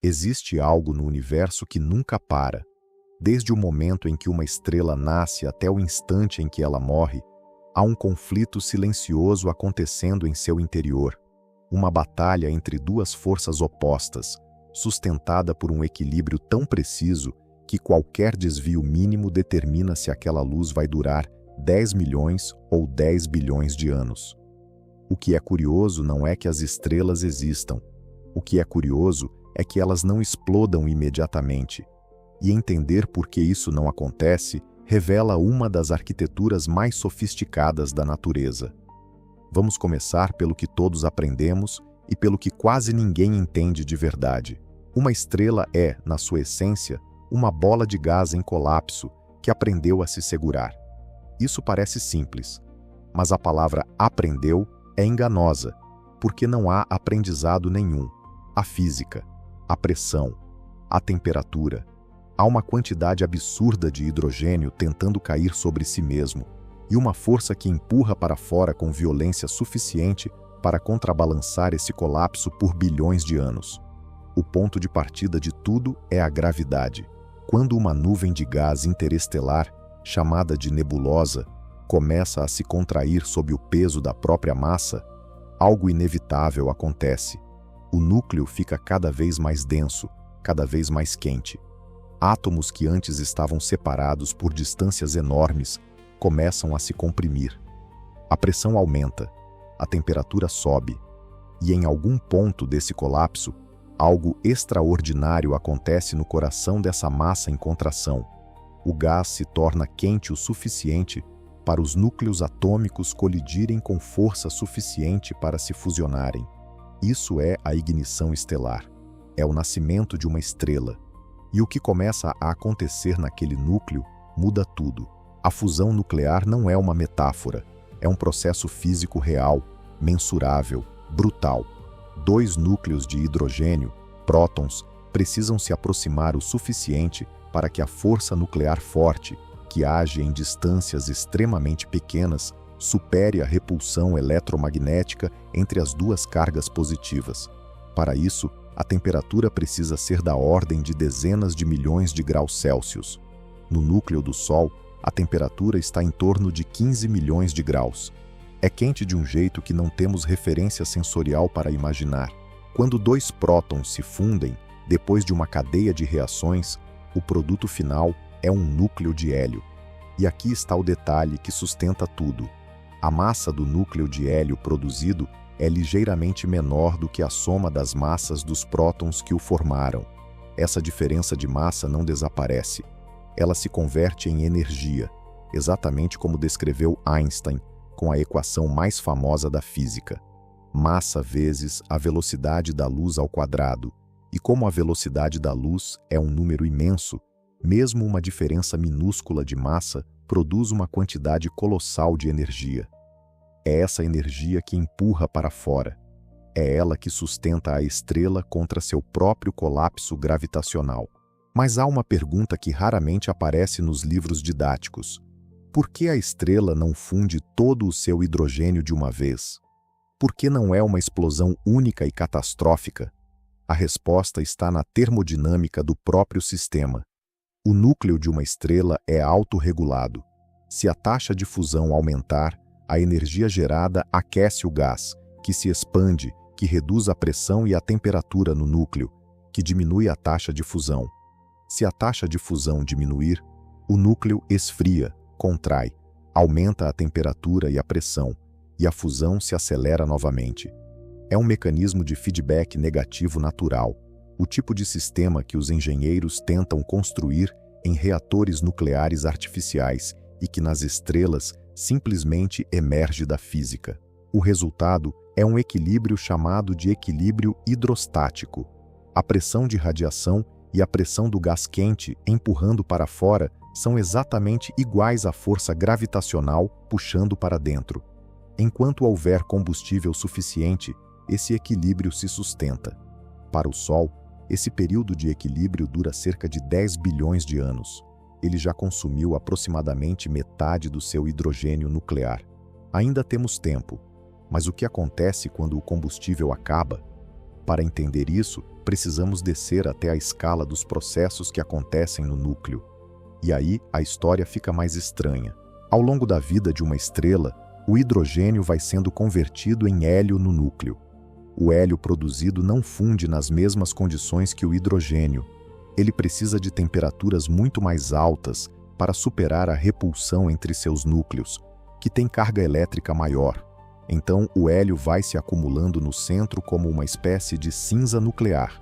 Existe algo no universo que nunca para. Desde o momento em que uma estrela nasce até o instante em que ela morre, há um conflito silencioso acontecendo em seu interior. Uma batalha entre duas forças opostas, sustentada por um equilíbrio tão preciso que qualquer desvio mínimo determina se aquela luz vai durar 10 milhões ou 10 bilhões de anos. O que é curioso não é que as estrelas existam. O que é curioso é que elas não explodam imediatamente. E entender por que isso não acontece revela uma das arquiteturas mais sofisticadas da natureza. Vamos começar pelo que todos aprendemos e pelo que quase ninguém entende de verdade. Uma estrela é, na sua essência, uma bola de gás em colapso que aprendeu a se segurar. Isso parece simples, mas a palavra aprendeu é enganosa, porque não há aprendizado nenhum. A física, a pressão, a temperatura. Há uma quantidade absurda de hidrogênio tentando cair sobre si mesmo, e uma força que empurra para fora com violência suficiente para contrabalançar esse colapso por bilhões de anos. O ponto de partida de tudo é a gravidade. Quando uma nuvem de gás interestelar, chamada de nebulosa, começa a se contrair sob o peso da própria massa, algo inevitável acontece. O núcleo fica cada vez mais denso, cada vez mais quente. Átomos que antes estavam separados por distâncias enormes começam a se comprimir. A pressão aumenta, a temperatura sobe, e em algum ponto desse colapso, algo extraordinário acontece no coração dessa massa em contração. O gás se torna quente o suficiente para os núcleos atômicos colidirem com força suficiente para se fusionarem. Isso é a ignição estelar. É o nascimento de uma estrela. E o que começa a acontecer naquele núcleo muda tudo. A fusão nuclear não é uma metáfora. É um processo físico real, mensurável, brutal. Dois núcleos de hidrogênio, prótons, precisam se aproximar o suficiente para que a força nuclear forte, que age em distâncias extremamente pequenas, supere a repulsão eletromagnética entre as duas cargas positivas. Para isso, a temperatura precisa ser da ordem de dezenas de milhões de graus Celsius. No núcleo do Sol, a temperatura está em torno de 15 milhões de graus. É quente de um jeito que não temos referência sensorial para imaginar. Quando dois prótons se fundem, depois de uma cadeia de reações, o produto final é um núcleo de hélio. E aqui está o detalhe que sustenta tudo. A massa do núcleo de hélio produzido é ligeiramente menor do que a soma das massas dos prótons que o formaram. Essa diferença de massa não desaparece. Ela se converte em energia, exatamente como descreveu Einstein com a equação mais famosa da física. Massa vezes a velocidade da luz ao quadrado. E como a velocidade da luz é um número imenso, mesmo uma diferença minúscula de massa produz uma quantidade colossal de energia. É essa energia que empurra para fora. É ela que sustenta a estrela contra seu próprio colapso gravitacional. Mas há uma pergunta que raramente aparece nos livros didáticos. Por que a estrela não funde todo o seu hidrogênio de uma vez? Por que não é uma explosão única e catastrófica? A resposta está na termodinâmica do próprio sistema. O núcleo de uma estrela é autorregulado. Se a taxa de fusão aumentar, a energia gerada aquece o gás, que se expande, que reduz a pressão e a temperatura no núcleo, que diminui a taxa de fusão. Se a taxa de fusão diminuir, o núcleo esfria, contrai, aumenta a temperatura e a pressão, e a fusão se acelera novamente. É um mecanismo de feedback negativo natural, o tipo de sistema que os engenheiros tentam construir em reatores nucleares artificiais e que nas estrelas simplesmente emerge da física. O resultado é um equilíbrio chamado de equilíbrio hidrostático. A pressão de radiação e a pressão do gás quente empurrando para fora são exatamente iguais à força gravitacional puxando para dentro. Enquanto houver combustível suficiente, esse equilíbrio se sustenta. Para o Sol, esse período de equilíbrio dura cerca de 10 bilhões de anos. Ele já consumiu aproximadamente metade do seu hidrogênio nuclear. Ainda temos tempo, mas o que acontece quando o combustível acaba? para entender isso, precisamos descer até a escala dos processos que acontecem no núcleo. E aí a história fica mais estranha. Ao longo da vida de uma estrela, o hidrogênio vai sendo convertido em hélio no núcleo. O hélio produzido não funde nas mesmas condições que o hidrogênio. Ele precisa de temperaturas muito mais altas para superar a repulsão entre seus núcleos, que tem carga elétrica maior. Então, o hélio vai se acumulando no centro como uma espécie de cinza nuclear.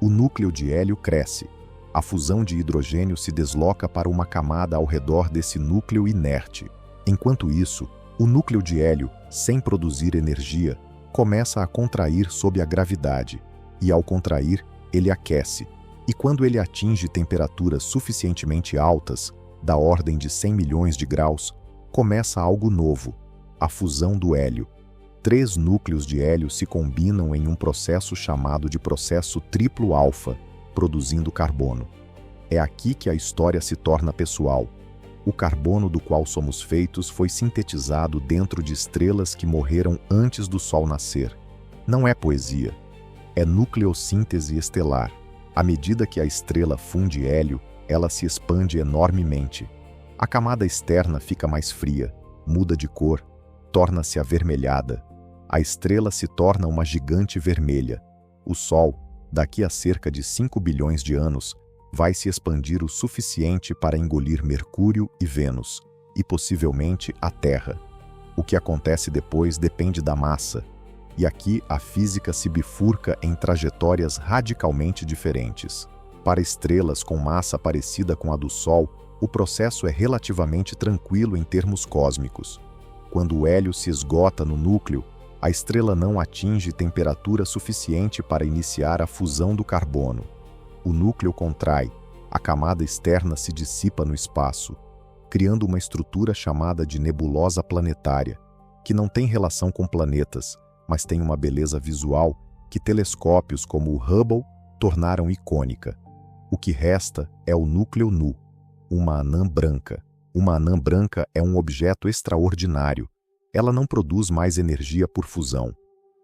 O núcleo de hélio cresce. A fusão de hidrogênio se desloca para uma camada ao redor desse núcleo inerte. Enquanto isso, o núcleo de hélio, sem produzir energia, começa a contrair sob a gravidade, e ao contrair, ele aquece. E quando ele atinge temperaturas suficientemente altas, da ordem de 100 milhões de graus, começa algo novo, a fusão do hélio. 3 núcleos de hélio se combinam em um processo chamado de processo triplo alfa, produzindo carbono. É aqui que a história se torna pessoal. O carbono do qual somos feitos foi sintetizado dentro de estrelas que morreram antes do Sol nascer. Não é poesia. É nucleossíntese estelar. À medida que a estrela funde hélio, ela se expande enormemente. A camada externa fica mais fria, muda de cor, torna-se avermelhada. A estrela se torna uma gigante vermelha. O Sol, daqui a cerca de 5 bilhões de anos, vai se expandir o suficiente para engolir Mercúrio e Vênus, e possivelmente a Terra. O que acontece depois depende da massa, e aqui a física se bifurca em trajetórias radicalmente diferentes. Para estrelas com massa parecida com a do Sol, o processo é relativamente tranquilo em termos cósmicos. Quando o hélio se esgota no núcleo, a estrela não atinge temperatura suficiente para iniciar a fusão do carbono. O núcleo contrai, a camada externa se dissipa no espaço, criando uma estrutura chamada de nebulosa planetária, que não tem relação com planetas, mas tem uma beleza visual que telescópios como o Hubble tornaram icônica. O que resta é o núcleo nu, uma anã branca. Uma anã branca é um objeto extraordinário. Ela não produz mais energia por fusão.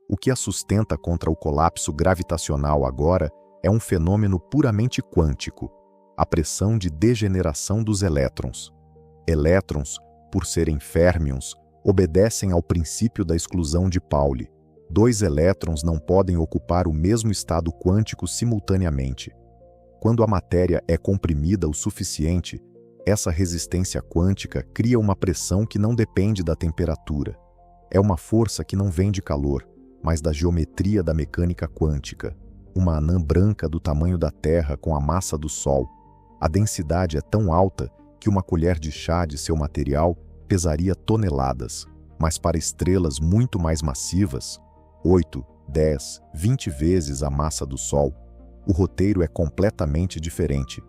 O que a sustenta contra o colapso gravitacional agora é um fenômeno puramente quântico, a pressão de degeneração dos elétrons. Elétrons, por serem férmions, obedecem ao princípio da exclusão de Pauli. 2 elétrons não podem ocupar o mesmo estado quântico simultaneamente. Quando a matéria é comprimida o suficiente, essa resistência quântica cria uma pressão que não depende da temperatura. É uma força que não vem de calor, mas da geometria da mecânica quântica. Uma anã branca do tamanho da Terra com a massa do Sol. A densidade é tão alta que uma colher de chá de seu material pesaria toneladas, mas para estrelas muito mais massivas, 8, 10, 20 vezes a massa do Sol, o roteiro é completamente diferente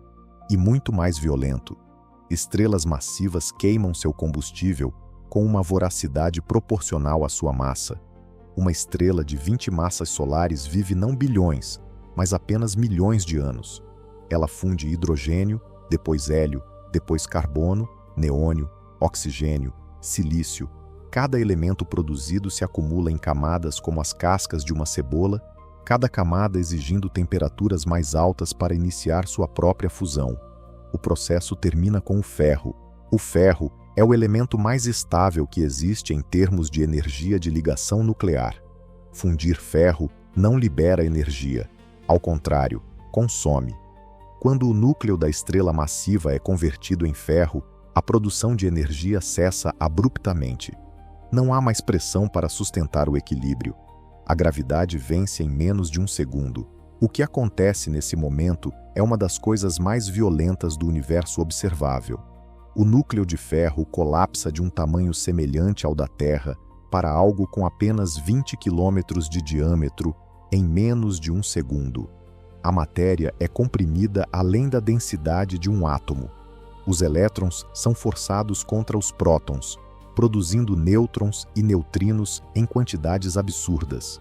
e muito mais violento. Estrelas massivas queimam seu combustível com uma voracidade proporcional à sua massa. Uma estrela de 20 massas solares vive não bilhões, mas apenas milhões de anos. Ela funde hidrogênio, depois hélio, depois carbono, neônio, oxigênio, silício. Cada elemento produzido se acumula em camadas como as cascas de uma cebola, cada camada exigindo temperaturas mais altas para iniciar sua própria fusão. O processo termina com o ferro. O ferro é o elemento mais estável que existe em termos de energia de ligação nuclear. Fundir ferro não libera energia. Ao contrário, consome. Quando o núcleo da estrela massiva é convertido em ferro, a produção de energia cessa abruptamente. Não há mais pressão para sustentar o equilíbrio. A gravidade vence em menos de um segundo. O que acontece nesse momento é uma das coisas mais violentas do universo observável. O núcleo de ferro colapsa de um tamanho semelhante ao da Terra para algo com apenas 20 quilômetros de diâmetro em menos de um segundo. A matéria é comprimida além da densidade de um átomo. Os elétrons são forçados contra os prótons, produzindo nêutrons e neutrinos em quantidades absurdas.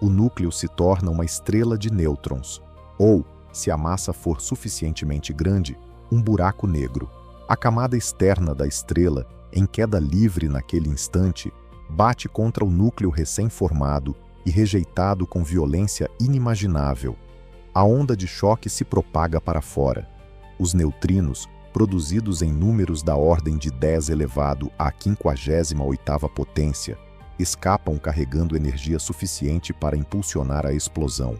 O núcleo se torna uma estrela de nêutrons, ou, se a massa for suficientemente grande, um buraco negro. A camada externa da estrela, em queda livre naquele instante, bate contra o núcleo recém-formado e rejeitado com violência inimaginável. A onda de choque se propaga para fora. Os neutrinos, produzidos em números da ordem de 10 elevado à 58ª potência, escapam carregando energia suficiente para impulsionar a explosão.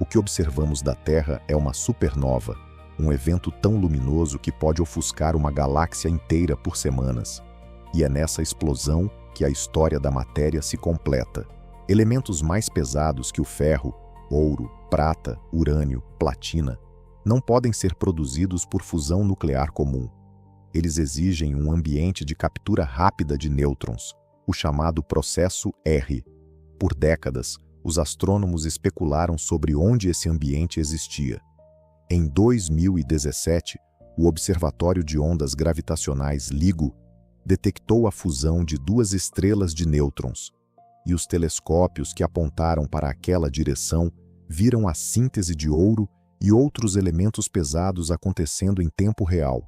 O que observamos da Terra é uma supernova, um evento tão luminoso que pode ofuscar uma galáxia inteira por semanas. E é nessa explosão que a história da matéria se completa. Elementos mais pesados que o ferro, ouro, prata, urânio, platina, não podem ser produzidos por fusão nuclear comum. Eles exigem um ambiente de captura rápida de nêutrons, o chamado processo R. Por décadas, os astrônomos especularam sobre onde esse ambiente existia. Em 2017, o Observatório de Ondas Gravitacionais LIGO detectou a fusão de duas estrelas de nêutrons, e os telescópios que apontaram para aquela direção viram a síntese de ouro e outros elementos pesados acontecendo em tempo real,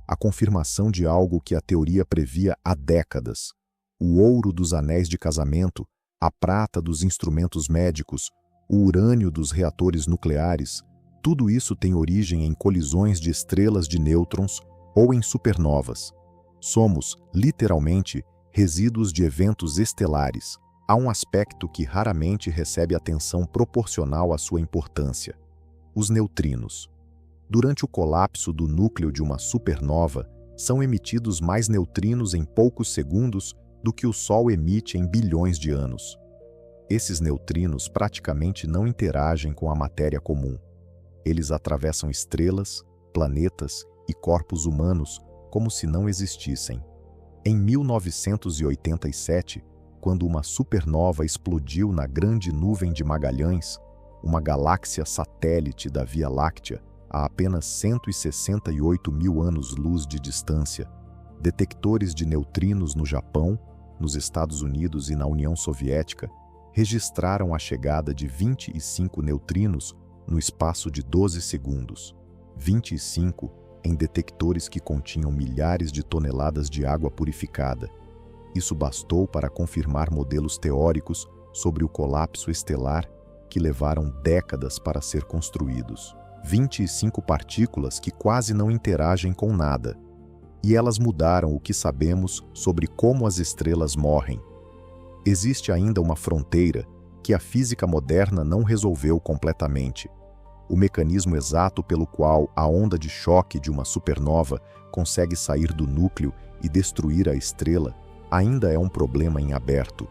a confirmação de algo que a teoria previa há décadas. O ouro dos anéis de casamento, a prata dos instrumentos médicos, o urânio dos reatores nucleares, tudo isso tem origem em colisões de estrelas de nêutrons ou em supernovas. Somos, literalmente, resíduos de eventos estelares. Há um aspecto que raramente recebe atenção proporcional à sua importância: os neutrinos. Durante o colapso do núcleo de uma supernova, são emitidos mais neutrinos em poucos segundos do que o Sol emite em bilhões de anos. Esses neutrinos praticamente não interagem com a matéria comum. Eles atravessam estrelas, planetas e corpos humanos como se não existissem. Em 1987, quando uma supernova explodiu na Grande Nuvem de Magalhães, uma galáxia satélite da Via Láctea, a apenas 168 mil anos-luz de distância, detectores de neutrinos no Japão, nos Estados Unidos e na União Soviética registraram a chegada de 25 neutrinos no espaço de 12 segundos. 25 em detectores que continham milhares de toneladas de água purificada. Isso bastou para confirmar modelos teóricos sobre o colapso estelar que levaram décadas para ser construídos. 25 partículas que quase não interagem com nada. E elas mudaram o que sabemos sobre como as estrelas morrem. Existe ainda uma fronteira que a física moderna não resolveu completamente. O mecanismo exato pelo qual a onda de choque de uma supernova consegue sair do núcleo e destruir a estrela ainda é um problema em aberto.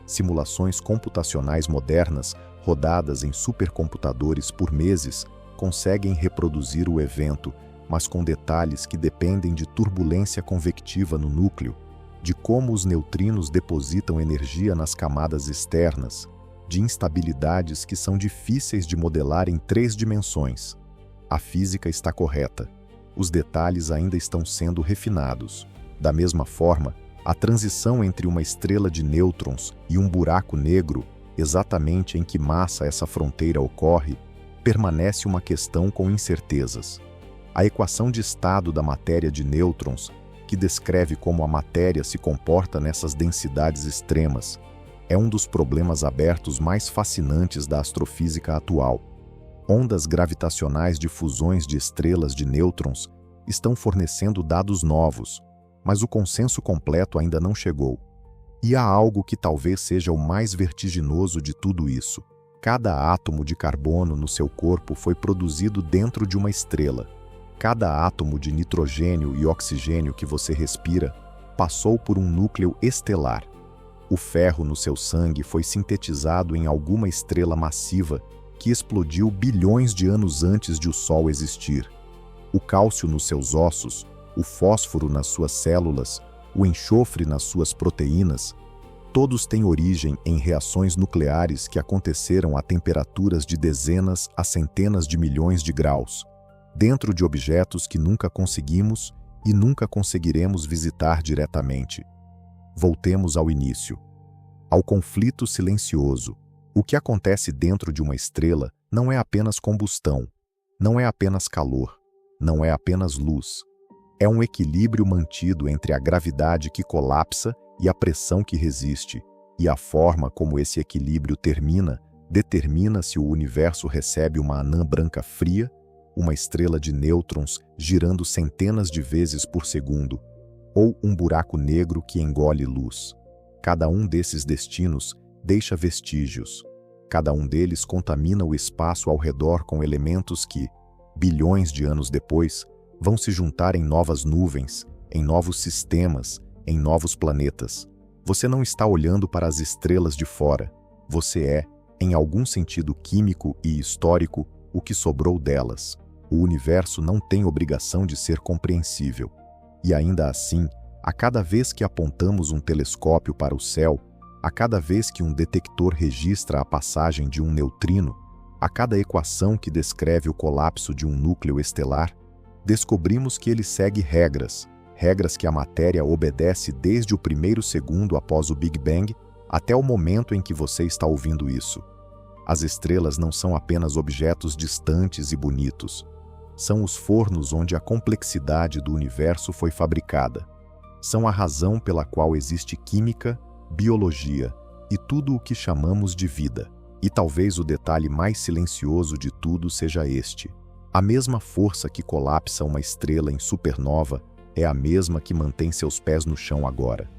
Simulações computacionais modernas, rodadas em supercomputadores por meses, conseguem reproduzir o evento, mas com detalhes que dependem de turbulência convectiva no núcleo, de como os neutrinos depositam energia nas camadas externas, de instabilidades que são difíceis de modelar em 3 dimensões. A física está correta. Os detalhes ainda estão sendo refinados. Da mesma forma, a transição entre uma estrela de nêutrons e um buraco negro, exatamente em que massa essa fronteira ocorre, permanece uma questão com incertezas. A equação de estado da matéria de nêutrons, que descreve como a matéria se comporta nessas densidades extremas, é um dos problemas abertos mais fascinantes da astrofísica atual. Ondas gravitacionais de fusões de estrelas de nêutrons estão fornecendo dados novos, mas o consenso completo ainda não chegou. E há algo que talvez seja o mais vertiginoso de tudo isso. Cada átomo de carbono no seu corpo foi produzido dentro de uma estrela. Cada átomo de nitrogênio e oxigênio que você respira passou por um núcleo estelar. O ferro no seu sangue foi sintetizado em alguma estrela massiva que explodiu bilhões de anos antes de o Sol existir. O cálcio nos seus ossos, o fósforo nas suas células, o enxofre nas suas proteínas, todos têm origem em reações nucleares que aconteceram a temperaturas de dezenas a centenas de milhões de graus, dentro de objetos que nunca conseguimos e nunca conseguiremos visitar diretamente. Voltemos ao início. Ao conflito silencioso. O que acontece dentro de uma estrela não é apenas combustão, não é apenas calor, não é apenas luz. É um equilíbrio mantido entre a gravidade que colapsa e a pressão que resiste, E a forma como esse equilíbrio termina determina se o universo recebe uma anã branca fria, uma estrela de nêutrons girando centenas de vezes por segundo, ou um buraco negro que engole luz. Cada um desses destinos deixa vestígios. Cada um deles contamina o espaço ao redor com elementos que, bilhões de anos depois, vão se juntar em novas nuvens, em novos sistemas, em novos planetas. Você não está olhando para as estrelas de fora. Você é, em algum sentido químico e histórico, o que sobrou delas. O universo não tem obrigação de ser compreensível. E ainda assim, a cada vez que apontamos um telescópio para o céu, a cada vez que um detector registra a passagem de um neutrino, a cada equação que descreve o colapso de um núcleo estelar, descobrimos que ele segue regras que a matéria obedece desde o primeiro segundo após o Big Bang até o momento em que você está ouvindo isso. As estrelas não são apenas objetos distantes e bonitos. São os fornos onde a complexidade do universo foi fabricada. São a razão pela qual existe química, biologia e tudo o que chamamos de vida. E talvez o detalhe mais silencioso de tudo seja este. A mesma força que colapsa uma estrela em supernova é a mesma que mantém seus pés no chão agora.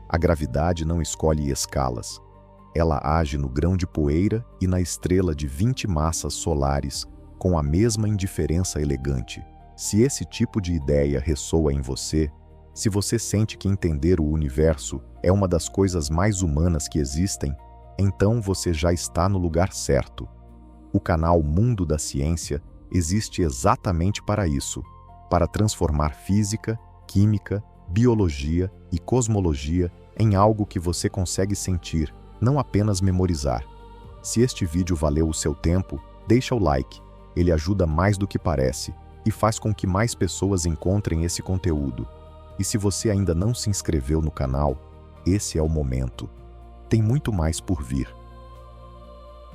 A gravidade não escolhe escalas. Ela age no grão de poeira e na estrela de 20 massas solares com a mesma indiferença elegante. Se esse tipo de ideia ressoa em você, se você sente que entender o universo é uma das coisas mais humanas que existem, então você já está no lugar certo. O canal Mundo da Ciência existe exatamente para isso, para transformar física, química, biologia e cosmologia em algo que você consegue sentir, não apenas memorizar. Se este vídeo valeu o seu tempo, deixa o like. Ele ajuda mais do que parece e faz com que mais pessoas encontrem esse conteúdo. E se você ainda não se inscreveu no canal, esse é o momento. Tem muito mais por vir.